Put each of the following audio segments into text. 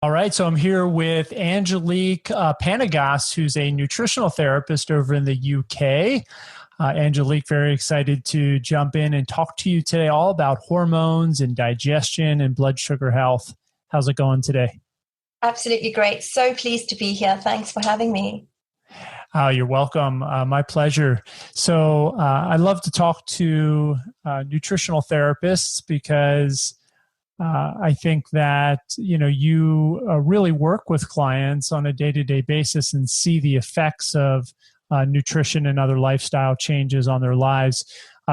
All right, so I'm here with Angelique Panagos, who's a nutritional therapist over in the UK. Angelique, very excited to jump in and talk to you today all about hormones and digestion and blood sugar health. How's it going today? Absolutely great. So pleased to be here. Thanks for having me. You're welcome. My pleasure. So I love to talk to nutritional therapists because I think that, you really work with clients on a day-to-day basis and see the effects of nutrition and other lifestyle changes on their lives.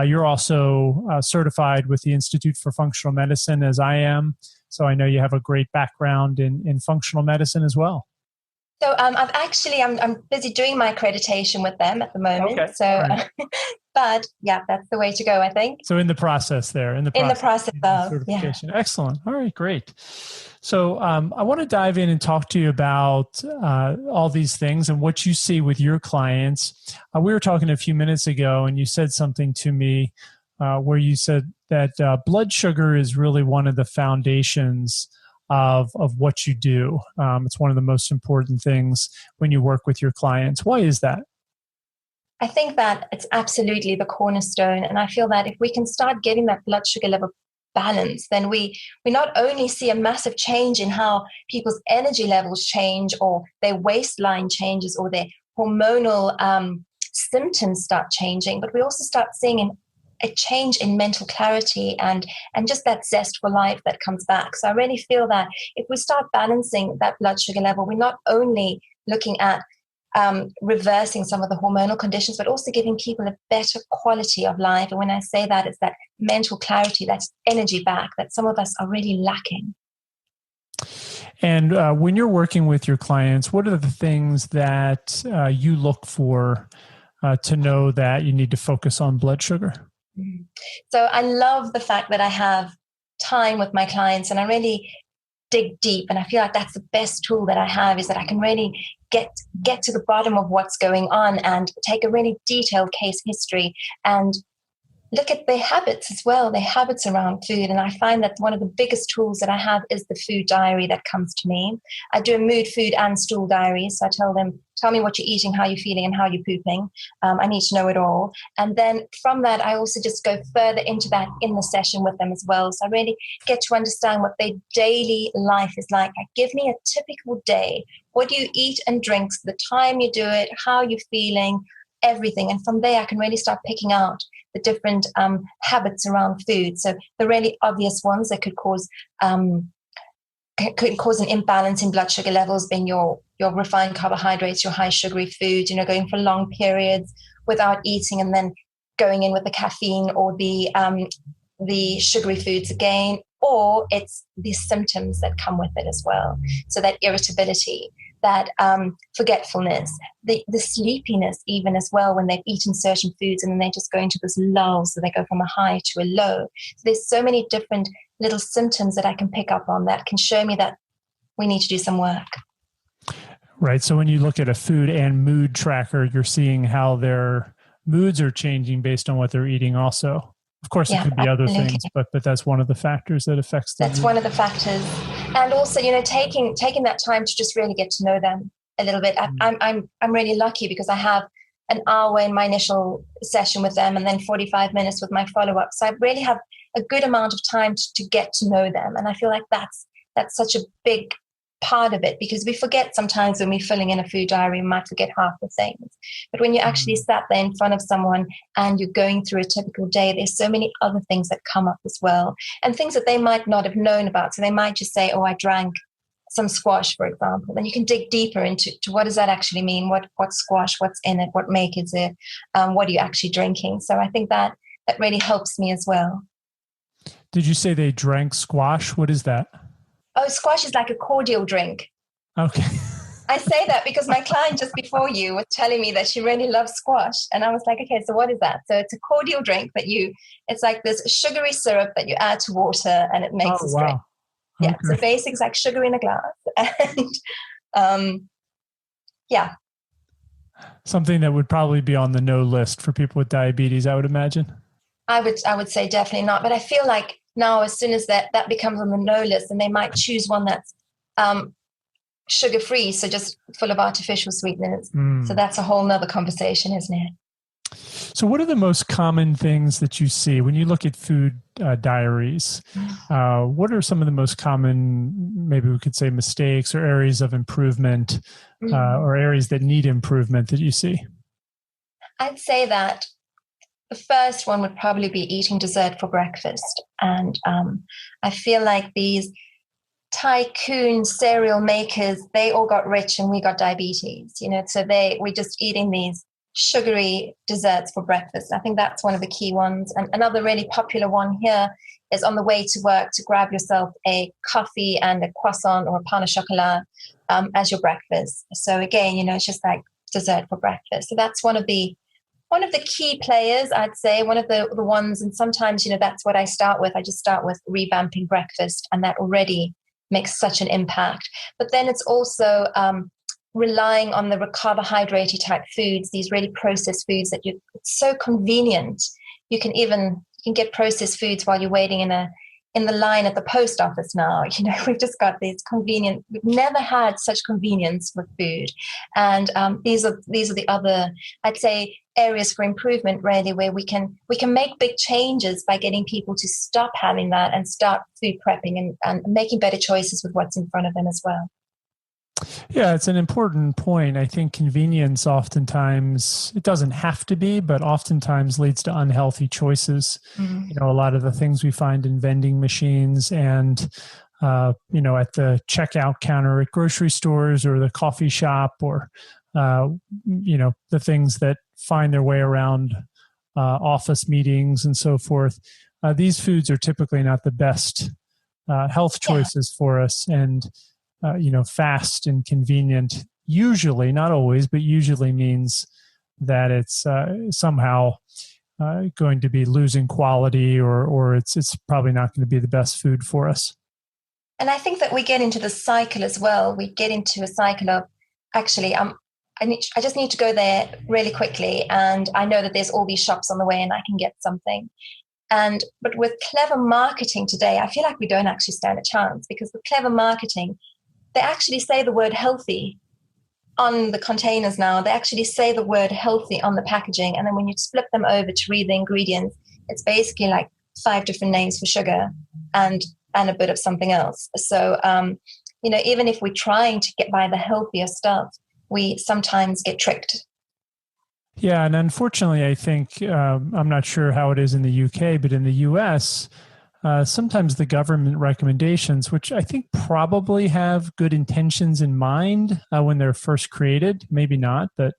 You're also certified with the Institute for Functional Medicine, as I am. So I know you have a great background in functional medicine as well. So I'm busy doing my accreditation with them at the moment. Okay. So, Right. but yeah, that's the way to go, I think. So in the process there, In the process of, yeah. certification. Excellent. All right, great. So I want to dive in and talk to you about all these things and what you see with your clients. We were talking a few minutes ago and you said something to me where you said that blood sugar is really one of the foundations of what you do. It's one of the most important things when you work with your clients. Why is that? I think that it's absolutely the cornerstone. And I feel that if we can start getting that blood sugar level balance, then we not only see a massive change in how people's energy levels change or their waistline changes or their hormonal symptoms start changing, but we also start seeing a change in mental clarity and just that zest for life that comes back. So I really feel that if we start balancing that blood sugar level, we're not only looking at reversing some of the hormonal conditions, but also giving people a better quality of life. And when I say that, it's that mental clarity, that's energy back that some of us are really lacking. And when you're working with your clients, what are the things that you look for to know that you need to focus on blood sugar? So I love the fact that I have time with my clients and I really dig deep. And I feel like that's the best tool that I have, is that I can really get to the bottom of what's going on and take a really detailed case history and look at their habits as well, their habits around food. And I find that one of the biggest tools that I have is the food diary that comes to me. I do a mood, food, and stool diary. So I tell them, tell me what you're eating, how you're feeling, and how you're pooping. I need to know it all. And then from that, I also just go further into that in the session with them as well. So I really get to understand what their daily life is like. Give me a typical day. What do you eat and drink, the time you do it, how you're feeling, everything. And from there, I can really start picking out the different habits around food. So the really obvious ones that could cause an imbalance in blood sugar levels, being your refined carbohydrates, your high sugary food, going for long periods without eating and then going in with the caffeine or the sugary foods again, or it's the symptoms that come with it as well. So that irritability, that forgetfulness, the sleepiness even as well when they've eaten certain foods and then they just go into this lull, so they go from a high to a low. So there's so many different little symptoms that I can pick up on that can show me that we need to do some work. Right. So when you look at a food and mood tracker, you're seeing how their moods are changing based on what they're eating also. Of course, it could be absolutely. other things, but that's one of the factors that affects them. That's one of the factors. And also, taking that time to just really get to know them a little bit. I'm really lucky because I have an hour in my initial session with them and then 45 minutes with my follow-up. So I really have a good amount of time to get to know them. And I feel like that's such a big part of it, because we forget sometimes when we're filling in a food diary, we might forget half the things. But when you actually sat there in front of someone and you're going through a typical day, there's so many other things that come up as well, and things that they might not have known about. So they might just say, oh, I drank some squash, for example. Then you can dig deeper into what does that actually mean? What squash? What's in it? What make is it? What are you actually drinking? So I think that really helps me as well. Did you say they drank squash? What is that? Oh, squash is like a cordial drink. Okay. I say that because my client just before you was telling me that she really loves squash. And I was like, okay, so what is that? So it's a cordial drink it's like this sugary syrup that you add to water and it makes a drink. Yeah. Okay. So basically like sugar in a glass. And yeah. Something that would probably be on the no list for people with diabetes, I would imagine. I would say definitely not. But I feel like now as soon as that becomes on the no list, and they might choose one that's sugar-free, so just full of artificial sweeteners. So that's a whole nother conversation, isn't it? So what are the most common things that you see when you look at food diaries? What are some of the most common, maybe we could say, mistakes or areas of improvement or areas that need improvement that you see? I'd say that the first one would probably be eating dessert for breakfast. And I feel like these tycoon cereal makers, they all got rich and we got diabetes, so we're just eating these sugary desserts for breakfast. I think that's one of the key ones. And another really popular one here is on the way to work to grab yourself a coffee and a croissant or a pain au chocolat as your breakfast. So again, it's just like dessert for breakfast. So that's one of the key players, I'd say, one of the ones. And sometimes, that's what I start with. I just start with revamping breakfast, and that already makes such an impact. But then it's also relying on the carbohydrate type foods, these really processed foods it's so convenient. You can get processed foods while you're waiting in the line at the post office now. We've just got these convenient. We've never had such convenience with food, and these are the other, I'd say, areas for improvement, really, where we can make big changes by getting people to stop having that and start food prepping and making better choices with what's in front of them as well. Yeah, it's an important point. I think convenience oftentimes, it doesn't have to be, but oftentimes leads to unhealthy choices. A lot of the things we find in vending machines and, at the checkout counter at grocery stores or the coffee shop or, the things that find their way around office meetings and so forth. These foods are typically not the best health choices for us. And fast and convenient, usually, not always, but usually means that it's somehow going to be losing quality or it's probably not going to be the best food for us. And I think that we get into the cycle as well. We get into a cycle of, actually, I just need to go there really quickly. And I know that there's all these shops on the way and I can get something. But with clever marketing today, I feel like we don't actually stand a chance, because with clever marketing, they actually say the word healthy on the containers now. They actually say the word healthy on the packaging. And then when you flip them over to read the ingredients, it's basically like 5 different names for sugar and a bit of something else. So, even if we're trying to get by the healthier stuff, we sometimes get tricked. Yeah. And unfortunately, I think, I'm not sure how it is in the UK, but in the US, sometimes the government recommendations, which I think probably have good intentions in mind when they're first created, maybe not, but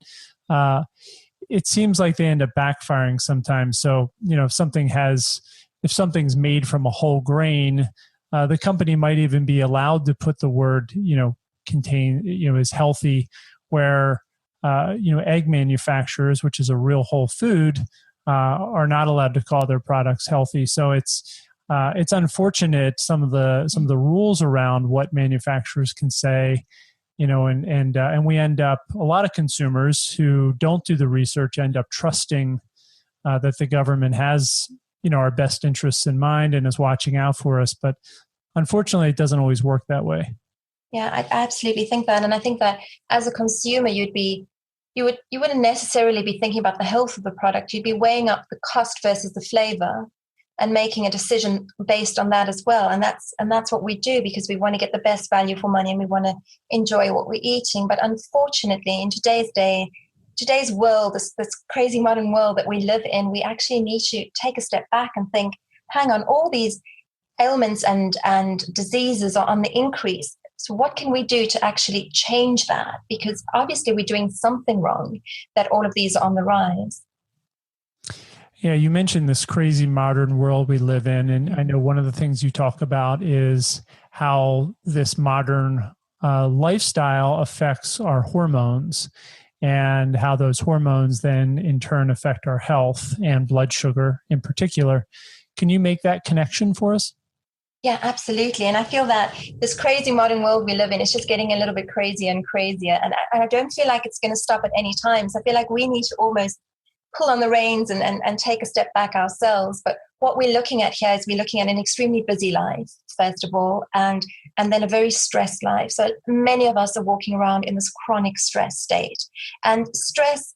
it seems like they end up backfiring sometimes. So, if something's made from a whole grain, the company might even be allowed to put the word, contain, is healthy, where, egg manufacturers, which is a real whole food, are not allowed to call their products healthy. So it's unfortunate, some of the rules around what manufacturers can say, and we end up, a lot of consumers who don't do the research end up trusting that the government has, our best interests in mind and is watching out for us. But unfortunately, it doesn't always work that way. Yeah, I absolutely think that. And I think that as a consumer, you wouldn't necessarily be thinking about the health of the product. You'd be weighing up the cost versus the flavor and making a decision based on that as well. And that's what we do, because we want to get the best value for money and we want to enjoy what we're eating. But unfortunately, in today's world, this crazy modern world that we live in, we actually need to take a step back and think, hang on, all these ailments and diseases are on the increase. So what can we do to actually change that? Because obviously we're doing something wrong that all of these are on the rise. Yeah, you mentioned this crazy modern world we live in. And I know one of the things you talk about is how this modern lifestyle affects our hormones and how those hormones then in turn affect our health and blood sugar in particular. Can you make that connection for us? Yeah, absolutely. And I feel that this crazy modern world we live in is just getting a little bit crazier and crazier. And I don't feel like it's going to stop at any time. So I feel like we need to almost pull on the reins and take a step back ourselves. But what we're looking at here is we're looking at an extremely busy life, first of all, and then a very stressed life. So many of us are walking around in this chronic stress state. And stress,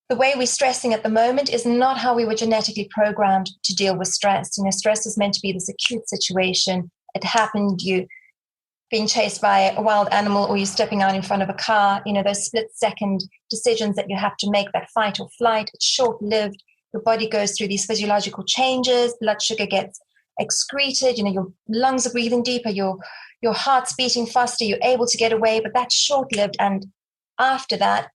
the way we're stressing at the moment is not how we were genetically programmed to deal with stress. Stress is meant to be this acute situation. It happened, you being chased by a wild animal, or you stepping out in front of a car, those split-second decisions that you have to make, that fight or flight. It's short-lived. Your body goes through these physiological changes. Blood sugar gets excreted. Your lungs are breathing deeper. Your heart's beating faster. You're able to get away, but that's short-lived. And after that,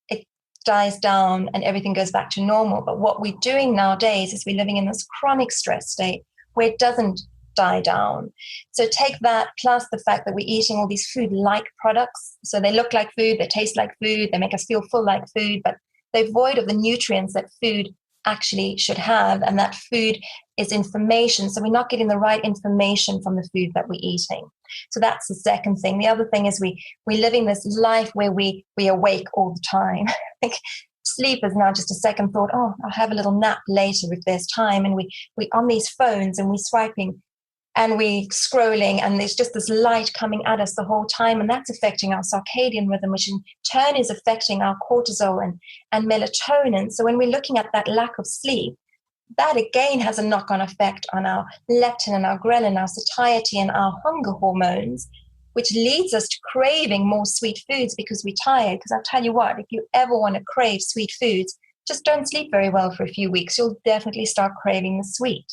it dies down and everything goes back to normal. But what we're doing nowadays is we're living in this chronic stress state where it doesn't die down. So take that plus the fact that we're eating all these food-like products. So they look like food, they taste like food, they make us feel full like food, but they're void of the nutrients that food actually should have. And that food is information. So we're not getting the right information from the food that we're eating. So that's the second thing. The other thing is we're living this life where we awake all the time. I think sleep is now just a second thought. Oh, I'll have a little nap later if there's time. And we on these phones and we're swiping and we're scrolling, and there's just this light coming at us the whole time, and that's affecting our circadian rhythm, which in turn is affecting our cortisol and melatonin. So when we're looking at that lack of sleep, that again has a knock-on effect on our leptin and our ghrelin, our satiety and our hunger hormones, which leads us to craving more sweet foods because we're tired. Because I'll tell you what, if you ever want to crave sweet foods, just don't sleep very well for a few weeks. You'll definitely start craving the sweet.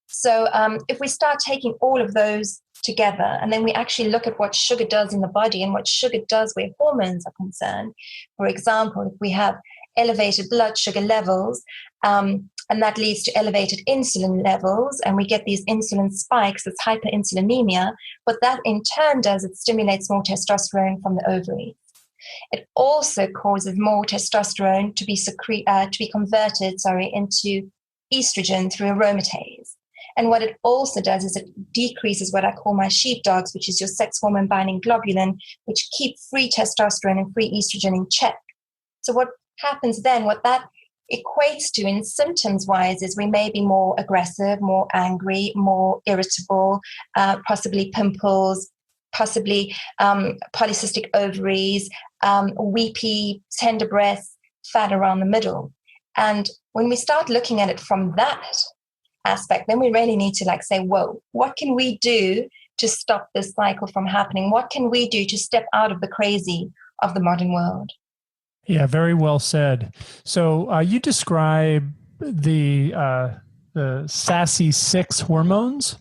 So if we start taking all of those together, and then we actually look at what sugar does in the body and what sugar does where hormones are concerned. For example, if we have elevated blood sugar levels, and that leads to elevated insulin levels, and we get these insulin spikes, it's hyperinsulinemia. What that in turn does, it stimulates more testosterone from the ovaries. It also causes more testosterone to be converted into estrogen through aromatase. And what it also does is it decreases what I call my sheepdogs, which is your sex hormone binding globulin, which keep free testosterone and free estrogen in check. So what happens then, what that equates to in symptoms-wise is we may be more aggressive, more angry, more irritable, possibly pimples, possibly polycystic ovaries, weepy, tender breasts, fat around the middle. And when we start looking at it from that aspect, then we really need to say, whoa, what can we do to stop this cycle from happening? What can we do to step out of the crazy of the modern world? Yeah, very well said. So you describe the sassy 6 hormones,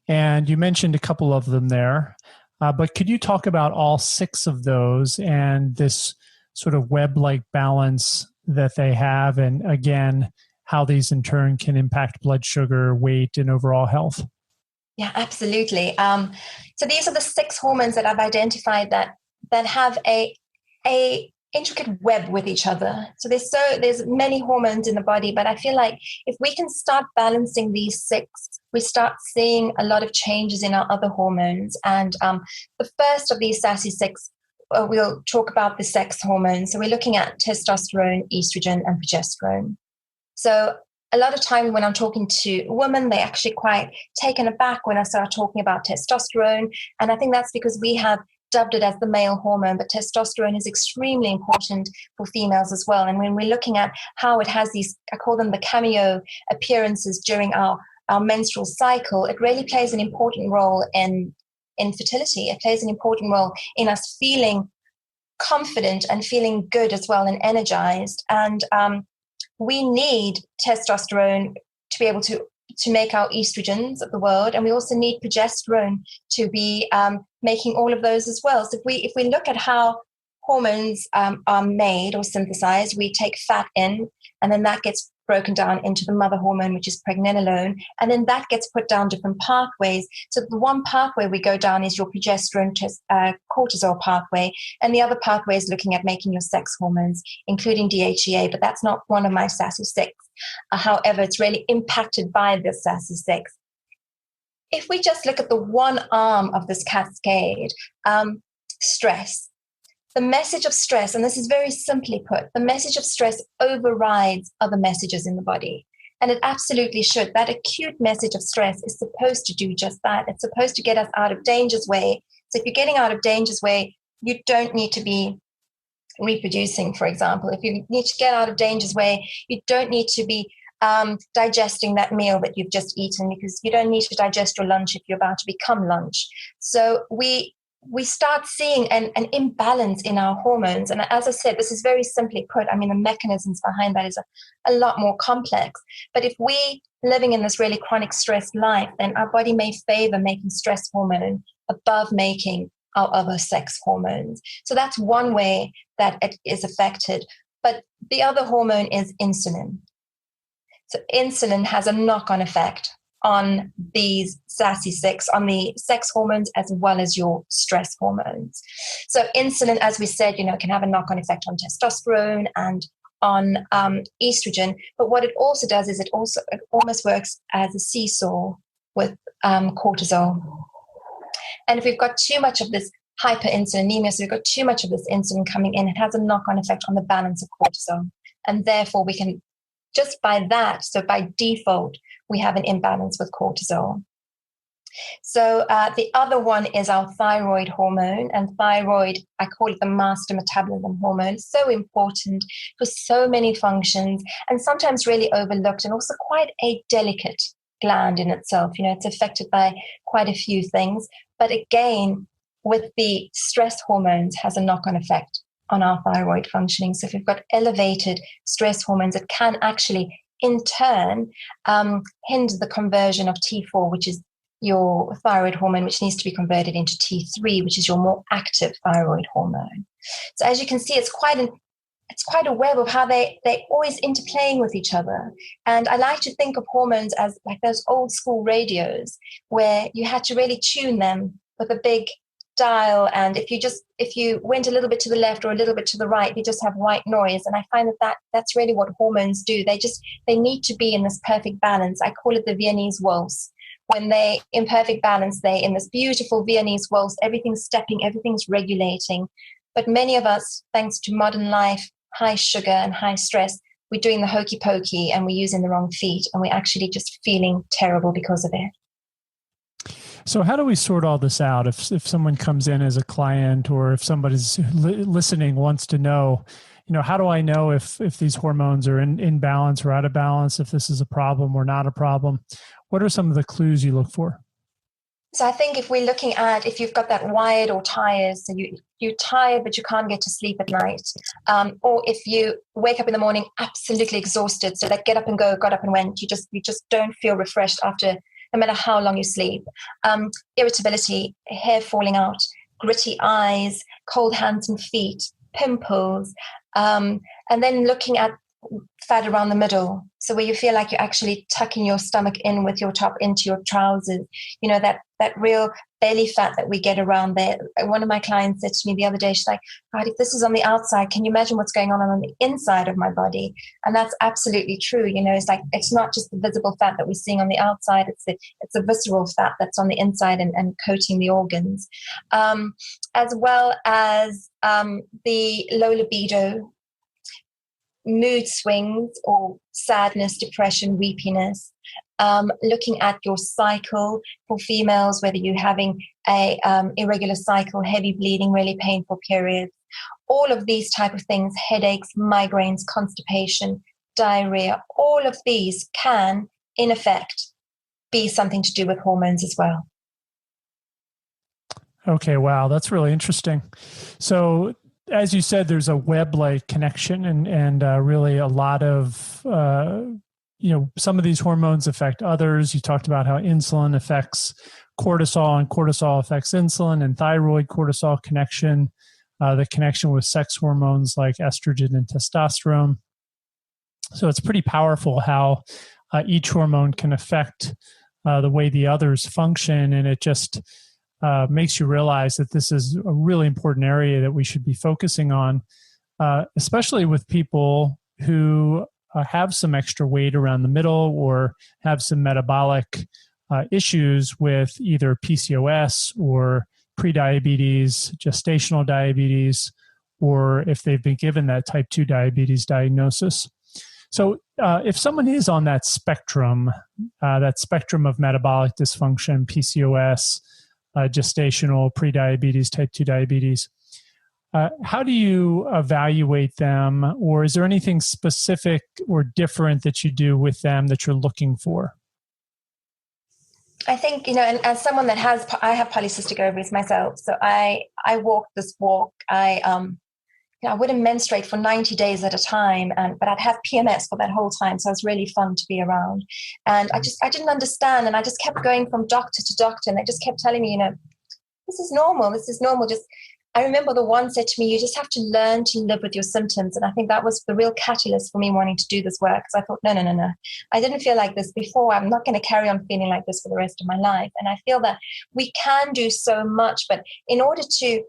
and you mentioned a couple of them there. But could you talk about all 6 of those and this sort of web-like balance that they have, and again, how these in turn can impact blood sugar, weight, and overall health? Yeah, absolutely. So these are the 6 hormones that I've identified that have a intricate web with each other. So there's many hormones in the body, but I feel like if we can start balancing these 6, we start seeing a lot of changes in our other hormones. And the first of these sassy 6, we'll talk about the sex hormones. So we're looking at testosterone, estrogen, and progesterone. So a lot of time when I'm talking to women, they're actually quite taken aback when I start talking about testosterone. And I think that's because we have dubbed it as the male hormone, but testosterone is extremely important for females as well. And when we're looking at how it has these, I call them the cameo appearances during our menstrual cycle, it really plays an important role in fertility. It plays an important role in us feeling confident and feeling good as well and energized. And we need testosterone to be able to make our estrogens of the world, and we also need progesterone to be making all of those as well. So if we look at how hormones are made or synthesized, we take fat in, and then that gets broken down into the mother hormone, which is pregnenolone, and then that gets put down different pathways. So the one pathway we go down is your progesterone cortisol pathway, and the other pathway is looking at making your sex hormones, including DHEA, but that's not one of my sassy 6. However, it's really impacted by this sassy 6. If we just look at the one arm of this cascade, stress. the message of stress, and this is very simply put, the message of stress overrides other messages in the body. And it absolutely should. That acute message of stress is supposed to do just that. It's supposed to get us out of danger's way. So if you're getting out of danger's way, you don't need to be reproducing, for example. If you need to get out of danger's way, you don't need to be digesting that meal that you've just eaten, because you don't need to digest your lunch if you're about to become lunch. So we start seeing an imbalance in our hormones. And as I said, this is very simply put. I mean, the mechanisms behind that is a lot more complex. But if we living in this really chronic stressed life, then our body may favor making stress hormone above making our other sex hormones. So that's one way that it is affected. But the other hormone is insulin. So insulin has a knock-on effect on these sassy sex, on the sex hormones as well as your stress hormones. So insulin, as we said, can have a knock-on effect on testosterone and on estrogen. But what it also does is it almost works as a seesaw with cortisol. And if we've got too much of this hyperinsulinemia, so we've got too much of this insulin coming in, it has a knock-on effect on the balance of cortisol. And therefore we can, just by that, so by default, we have an imbalance with cortisol. So the other one is our thyroid hormone, and thyroid, I call it the master metabolism hormone. It's so important for so many functions and sometimes really overlooked, and also quite a delicate gland in itself. It's affected by quite a few things. But again, with the stress hormones, has a knock-on effect on our thyroid functioning. So if we've got elevated stress hormones, it can actually, in turn, hinder the conversion of T4, which is your thyroid hormone, which needs to be converted into T3, which is your more active thyroid hormone. So as you can see, it's quite a web of how they're always interplaying with each other. And I like to think of hormones as like those old school radios where you had to really tune them with a big dial, and if you went a little bit to the left or a little bit to the right, you just have white noise. And I find that's really what hormones do. They need to be in this perfect balance. I call it the Viennese waltz. When they in perfect balance, they in this beautiful Viennese waltz, everything's stepping, everything's regulating. But many of us, thanks to modern life, high sugar and high stress, we're doing the hokey pokey and we're using the wrong feet, and we're actually just feeling terrible because of it. So how do we sort all this out? If someone comes in as a client, or if somebody's listening wants to know, how do I know if these hormones are in balance or out of balance, if this is a problem or not a problem? What are some of the clues you look for? So I think if we're looking at, if you've got that wired or tired, so you're tired but you can't get to sleep at night, or if you wake up in the morning absolutely exhausted, so that get up and go, got up and went, you just don't feel refreshed after, no matter how long you sleep. Irritability, hair falling out, gritty eyes, cold hands and feet, pimples, and then looking at fat around the middle. So where you feel like you're actually tucking your stomach in with your top into your trousers, that real belly fat that we get around there. One of my clients said to me the other day, she's like, God, if this is on the outside, can you imagine what's going on the inside of my body? And that's absolutely true. It's like, it's not just the visible fat that we're seeing on the outside, it's the visceral fat that's on the inside and coating the organs, as well as the low libido, mood swings or sadness, depression, weepiness, looking at your cycle for females, whether you're having a irregular cycle, heavy bleeding, really painful periods, all of these type of things, headaches, migraines, constipation, diarrhea, all of these can, in effect, be something to do with hormones as well. Okay, wow, that's really interesting. So as you said, there's a web-like connection and really a lot of, some of these hormones affect others. You talked about how insulin affects cortisol and cortisol affects insulin, and thyroid cortisol connection, the connection with sex hormones like estrogen and testosterone. So it's pretty powerful how each hormone can affect the way the others function. And it just makes you realize that this is a really important area that we should be focusing on, especially with people who have some extra weight around the middle or have some metabolic issues with either PCOS or prediabetes, gestational diabetes, or if they've been given that type 2 diabetes diagnosis. So if someone is on that spectrum of metabolic dysfunction, PCOS, gestational, prediabetes, type 2 diabetes, how do you evaluate them, or is there anything specific or different that you do with them that you're looking for? I think, and as someone I have polycystic ovaries myself, so I walk this walk. I wouldn't menstruate for 90 days at a time, but I'd have PMS for that whole time. So it was really fun to be around. And I didn't understand. And I just kept going from doctor to doctor. And they just kept telling me, this is normal. This is normal. I remember the one said to me, you just have to learn to live with your symptoms. And I think that was the real catalyst for me wanting to do this work. Because I thought, no. I didn't feel like this before. I'm not going to carry on feeling like this for the rest of my life. And I feel that we can do so much. But in order to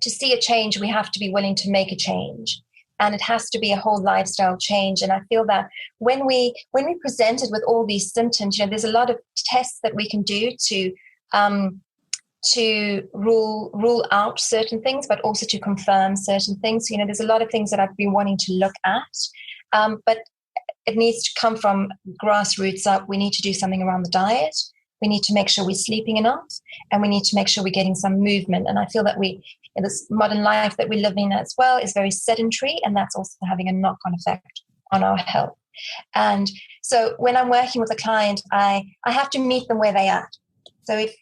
see a change, we have to be willing to make a change. And it has to be a whole lifestyle change. And I feel that when we presented with all these symptoms, there's a lot of tests that we can do to rule out certain things, but also to confirm certain things. There's a lot of things that I've been wanting to look at, but it needs to come from grassroots up. We need to do something around the diet. We need to make sure we're sleeping enough, and we need to make sure we're getting some movement. And I feel that in this modern life that we live in as well, is very sedentary, and that's also having a knock-on effect on our health. And so when I'm working with a client, I have to meet them where they're at. So if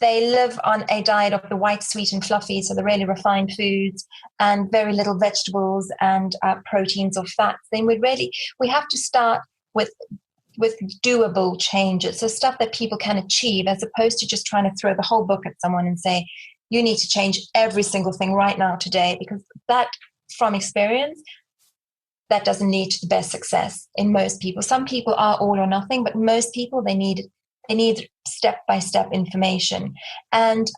they live on a diet of the white, sweet, and fluffy, so the really refined foods and very little vegetables and proteins or fats, then we have to start with doable changes, so stuff that people can achieve, as opposed to just trying to throw the whole book at someone and say, you need to change every single thing right now today, because that, from experience, that doesn't lead to the best success in most people. Some people are all or nothing, but most people, they need step-by-step information. And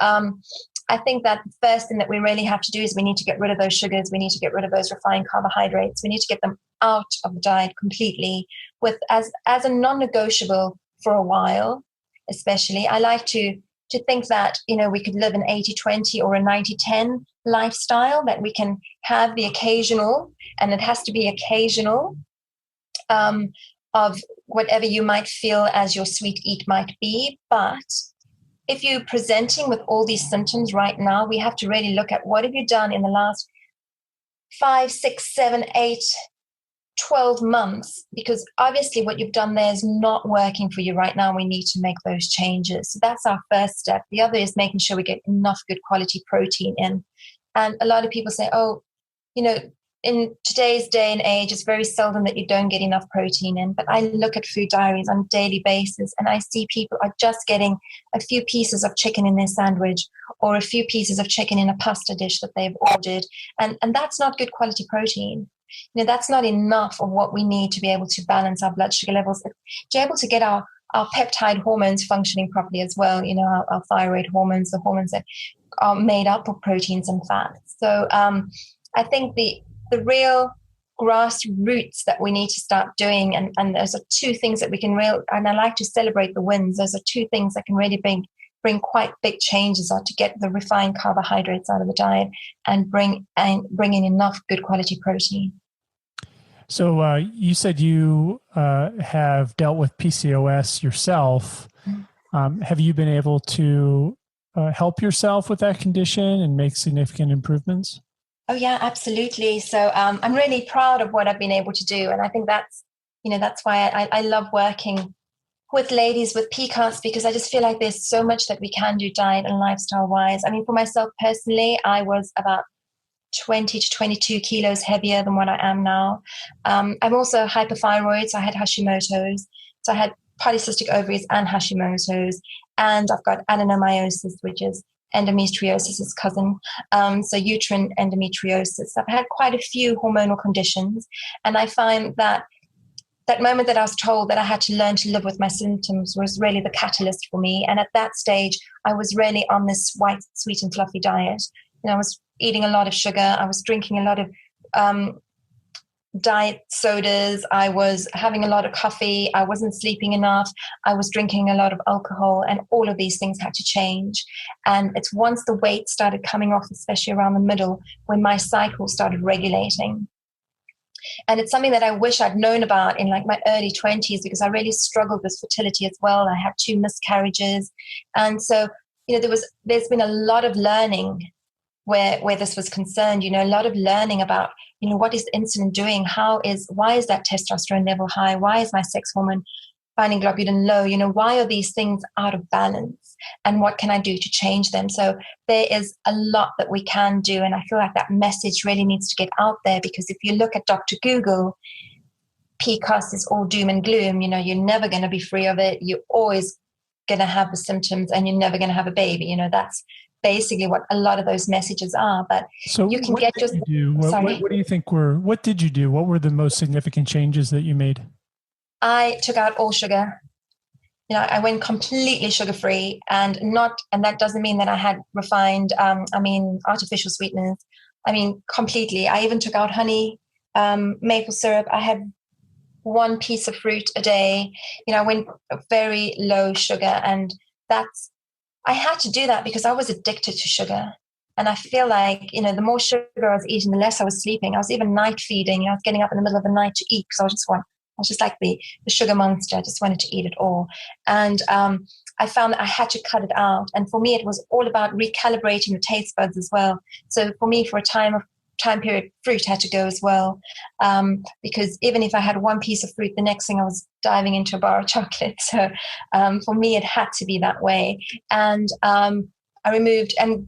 I think that the first thing that we really have to do is we need to get rid of those sugars. We need to get rid of those refined carbohydrates. We need to get them out of the diet completely, as a non-negotiable for a while, especially. I like to think that, we could live an 80-20 or a 90-10 lifestyle, that we can have the occasional, and it has to be occasional, of whatever you might feel as your sweet eat might be. But if you're presenting with all these symptoms right now, we have to really look at what have you done in the last 5, 6, 7, 8, 12 months, because obviously what you've done there is not working for you right now. We need to make those changes. So that's our first step. The other is making sure we get enough good quality protein in. And a lot of people say, in today's day and age, it's very seldom that you don't get enough protein in. But I look at food diaries on a daily basis, and I see people are just getting a few pieces of chicken in their sandwich, or a few pieces of chicken in a pasta dish that they've ordered. And that's not good quality protein. That's not enough of what we need to be able to balance our blood sugar levels, to be able to get our peptide hormones functioning properly as well, our thyroid hormones, the hormones that are made up of proteins and fats. So I think the real grassroots that we need to start doing, and those are two things that we can and I like to celebrate the wins. Those are two things that can really bring quite big changes, are to get the refined carbohydrates out of the diet and bring in enough good quality protein. So you said you have dealt with PCOS yourself. Have you been able to help yourself with that condition and make significant improvements? Oh, yeah, absolutely. So I'm really proud of what I've been able to do. And I think that's why I love working with ladies with PCOS, because I just feel like there's so much that we can do diet and lifestyle wise. I mean, for myself personally, I was about 20 to 22 kilos heavier than what I am now. I'm also hypothyroid, so I had Hashimoto's. So I had polycystic ovaries and Hashimoto's, and I've got adenomyosis, which is endometriosis' cousin, so uterine endometriosis. I've had quite a few hormonal conditions, and I find that moment that I was told that I had to learn to live with my symptoms was really the catalyst for me. And at that stage, I was really on this white, sweet, and fluffy diet. I was eating a lot of sugar. I was drinking a lot of diet sodas. I was having a lot of coffee. I wasn't sleeping enough. I was drinking a lot of alcohol, and all of these things had to change. And it's once the weight started coming off, especially around the middle, when my cycle started regulating. And it's something that I wish I'd known about in like my early 20s, because I really struggled with fertility as well. I had 2 miscarriages. And so, there's been a lot of learning where this was concerned, a lot of learning about, what is insulin doing? Why is that testosterone level high? Why is my sex hormone binding globulin low? Why are these things out of balance? And what can I do to change them? So there is a lot that we can do. And I feel like that message really needs to get out there, because if you look at Dr. Google, PCOS is all doom and gloom. You're never going to be free of it. You're always going to have the symptoms, and you're never going to have a baby. That's basically what a lot of those messages are. But so you can what get did just you do? What do you think what did you do? What were the most significant changes that you made? I took out all sugar. I went completely sugar-free, and that doesn't mean that I had refined, artificial sweeteners. Completely. I even took out honey, maple syrup. I had 1 piece of fruit a day. I went very low sugar, and I had to do that because I was addicted to sugar. And I feel like, the more sugar I was eating, the less I was sleeping. I was even night feeding. I was getting up in the middle of the night to eat, because I was just like the sugar monster. I just wanted to eat it all. And I found that I had to cut it out. And for me, it was all about recalibrating the taste buds as well. So for me, for a time period, fruit had to go as well. Because even if I had 1 piece of fruit, the next thing I was diving into a bar of chocolate. So for me, it had to be that way. And I removed, and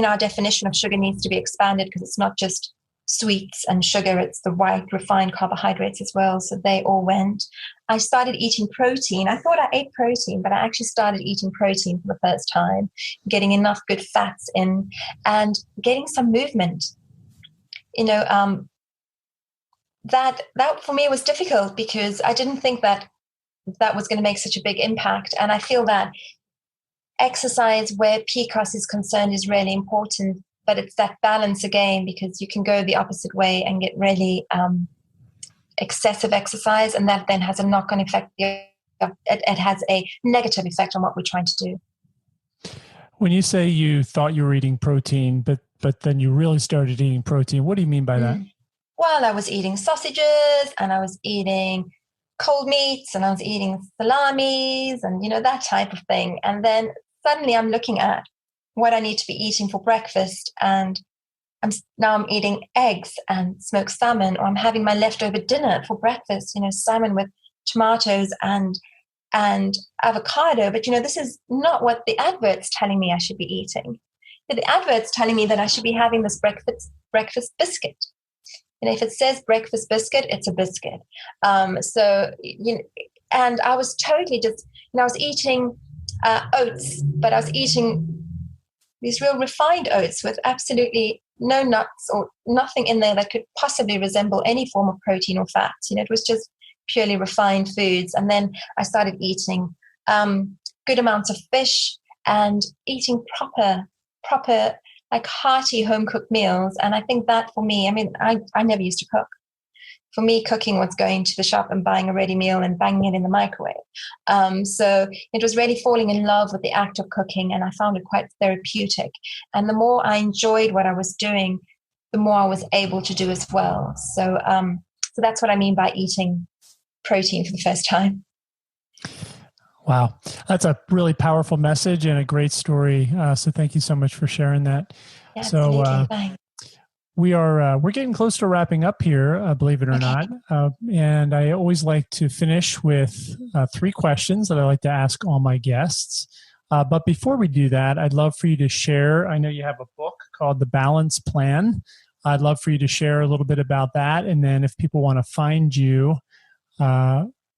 our definition of sugar needs to be expanded, because it's not just sweets and sugar, it's the white refined carbohydrates as well. So they all went. I started eating protein. I thought I ate protein, but I actually started eating protein for the first time, getting enough good fats in, and getting some movement. That for me was difficult, because I didn't think that was going to make such a big impact. And I feel that exercise where PCOS is concerned is really important, but it's that balance again, because you can go the opposite way and get really excessive exercise, and that then has a knock-on effect. It has a negative effect on what we're trying to do. When you say you thought you were eating protein, but then you really started eating protein, what do you mean by that? Well, I was eating sausages, and I was eating cold meats, and I was eating salamis, and that type of thing. And then suddenly I'm looking at what I need to be eating for breakfast, and I'm eating eggs and smoked salmon, or I'm having my leftover dinner for breakfast, salmon with tomatoes and avocado. But this is not what the advert's telling me I should be eating. The advert's telling me that I should be having this breakfast biscuit. If it says breakfast biscuit, it's a biscuit. And I was totally just, I was eating oats, but I was eating these real refined oats with absolutely no nuts or nothing in there that could possibly resemble any form of protein or fat. It was just purely refined foods. And then I started eating good amounts of fish, and eating proper like hearty home-cooked meals. And I think that for me, I never used to cook. For me, cooking was going to the shop and buying a ready meal and banging it in the microwave. So it was really falling in love with the act of cooking, and I found it quite therapeutic. And the more I enjoyed what I was doing, the more I was able to do as well. So that's what I mean by eating protein for the first time. Wow. That's a really powerful message and a great story. So thank you so much for sharing that. Yeah, so absolutely. we're getting close to wrapping up here, believe it or not. And I always like to finish with 3 questions that I like to ask all my guests. But before we do that, I'd love for you to share. I know you have a book called The Balance Plan. I'd love for you to share a little bit about that. And then if people want to find you,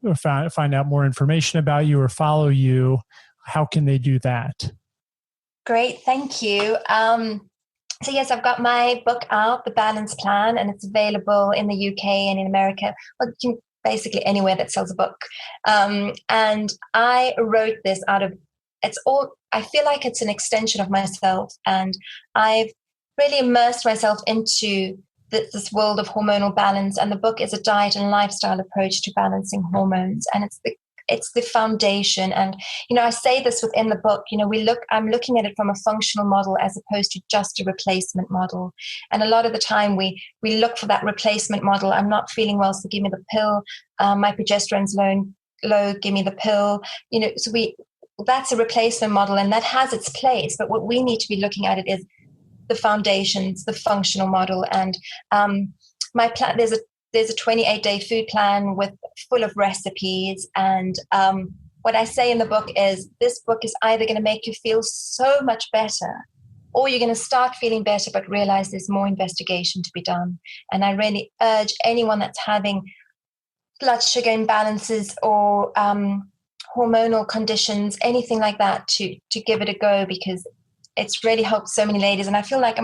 or find out more information about you or follow you, how can they do that? Great, thank you. So yes, I've got my book out, The Balance Plan, and it's available in the UK and in America, well, basically anywhere that sells a book. And I wrote this I feel like it's an extension of myself, and I've really immersed myself into this world of hormonal balance. And the book is a diet and lifestyle approach to balancing hormones. And it's the foundation. And, I say this within the book, I'm looking at it from a functional model as opposed to just a replacement model. And a lot of the time we look for that replacement model. I'm not feeling well, so give me the pill. My progesterone's low, give me the pill. So that's a replacement model, and that has its place. But what we need to be looking at it is the foundations, the functional model. And my plan, there's a 28-day food plan full of recipes. And what I say in the book is, this book is either going to make you feel so much better, or you're going to start feeling better but realize there's more investigation to be done. And I really urge anyone that's having blood sugar imbalances or hormonal conditions, anything like that, to give it a go, because it's really helped so many ladies. And I feel like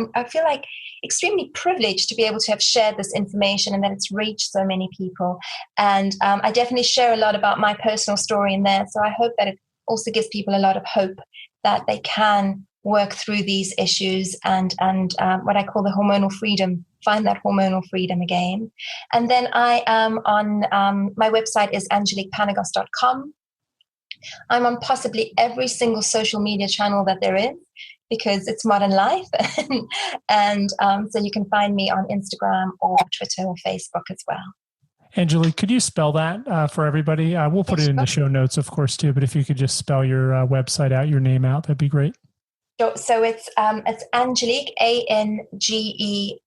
extremely privileged to be able to have shared this information and that it's reached so many people. And I definitely share a lot about my personal story in there. So I hope that it also gives people a lot of hope that they can work through these issues and what I call the hormonal freedom, find that hormonal freedom again. And then I am on, my website is angeliquepanagos.com. I'm on possibly every single social media channel that there is, because it's modern life. and so you can find me on Instagram or Twitter or Facebook as well. Angelique, could you spell that for everybody? We'll put it in the show notes, of course, too. But if you could just spell your website out, your name out, that'd be great. So it's Angelique, ANGELIQUE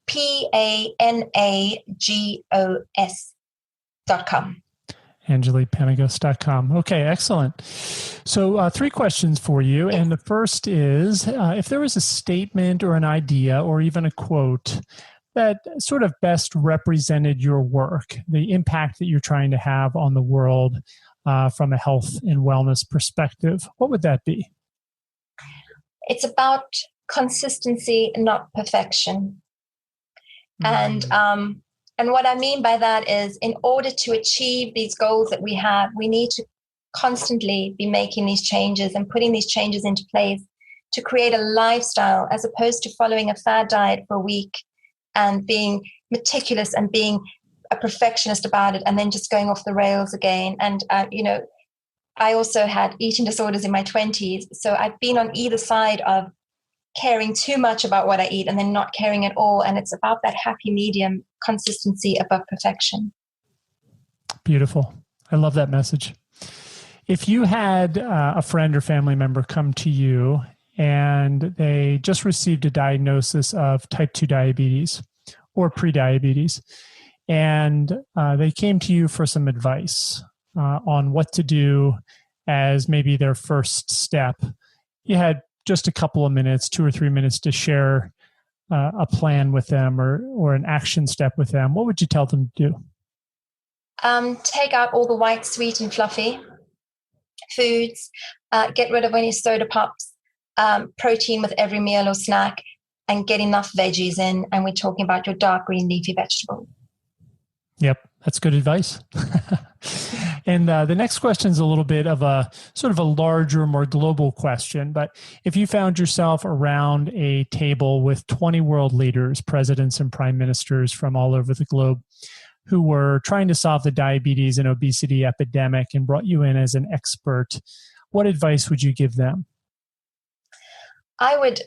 PANAGOS.com. AngeliquePanagos.com. Okay, excellent. So 3 questions for you. And the first is, if there was a statement or an idea or even a quote that sort of best represented your work, the impact that you're trying to have on the world from a health and wellness perspective, what would that be? It's about consistency, not perfection. And what I mean by that is, in order to achieve these goals that we have, we need to constantly be making these changes and putting these changes into place to create a lifestyle, as opposed to following a fad diet for a week and being meticulous and being a perfectionist about it and then just going off the rails again. And, I also had eating disorders in my 20s. So I've been on either side of caring too much about what I eat and then not caring at all. And it's about that happy medium, consistency above perfection. Beautiful. I love that message. If you had a friend or family member come to you and they just received a diagnosis of type 2 diabetes or prediabetes, and they came to you for some advice on what to do as maybe their first step, you had just a couple of minutes, 2 or 3 minutes, to share a plan with them or an action step with them, what would you tell them to do? Take out all the white, sweet and fluffy foods. Get rid of any soda pops, protein with every meal or snack, and get enough veggies in. And we're talking about your dark green leafy vegetables. Yep, that's good advice. And the next question is a little bit of a sort of a larger, more global question. But if you found yourself around a table with 20 world leaders, presidents and prime ministers from all over the globe, who were trying to solve the diabetes and obesity epidemic and brought you in as an expert, what advice would you give them? I would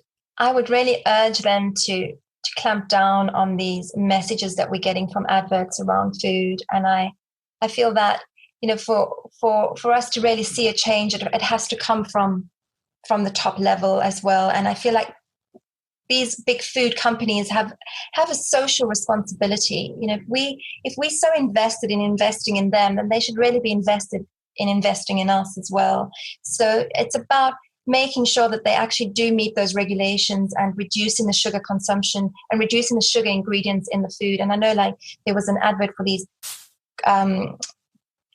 really urge them to clamp down on these messages that we're getting from adverts around food. And I feel that, for us to really see a change, it has to come from the top level as well. And I feel like these big food companies have a social responsibility. If we're so invested in investing in them, then they should really be invested in investing in us as well. So it's about making sure that they actually do meet those regulations and reducing the sugar consumption and reducing the sugar ingredients in the food. And I know, like, there was an advert for these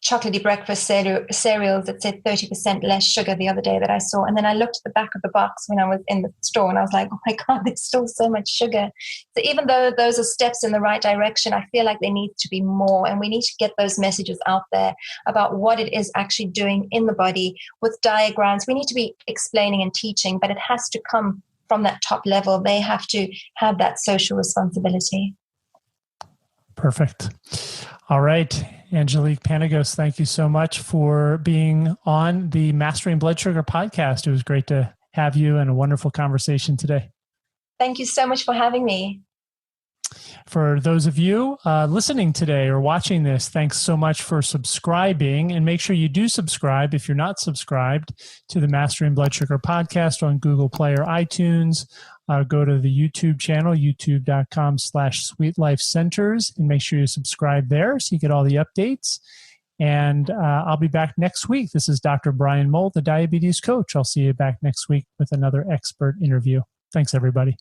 chocolatey breakfast cereals that said 30% less sugar the other day that I saw. And then I looked at the back of the box when I was in the store and I was like, oh my God, there's still so much sugar. So even though those are steps in the right direction, I feel like there needs to be more, and we need to get those messages out there about what it is actually doing in the body with diagrams. We need to be explaining and teaching, but it has to come from that top level, they have to have that social responsibility. Perfect. All right. Angelique Panagos, thank you so much for being on the Mastering Blood Sugar podcast. It was great to have you and a wonderful conversation today. Thank you so much for having me. For those of you listening today or watching this, thanks so much for subscribing, and make sure you do subscribe if you're not subscribed to the Mastering Blood Sugar podcast on Google Play or iTunes. Go to the YouTube channel, youtube.com/sweetlifecenters, and make sure you subscribe there so you get all the updates. And I'll be back next week. This is Dr. Brian Mowll, the diabetes coach. I'll see you back next week with another expert interview. Thanks, everybody.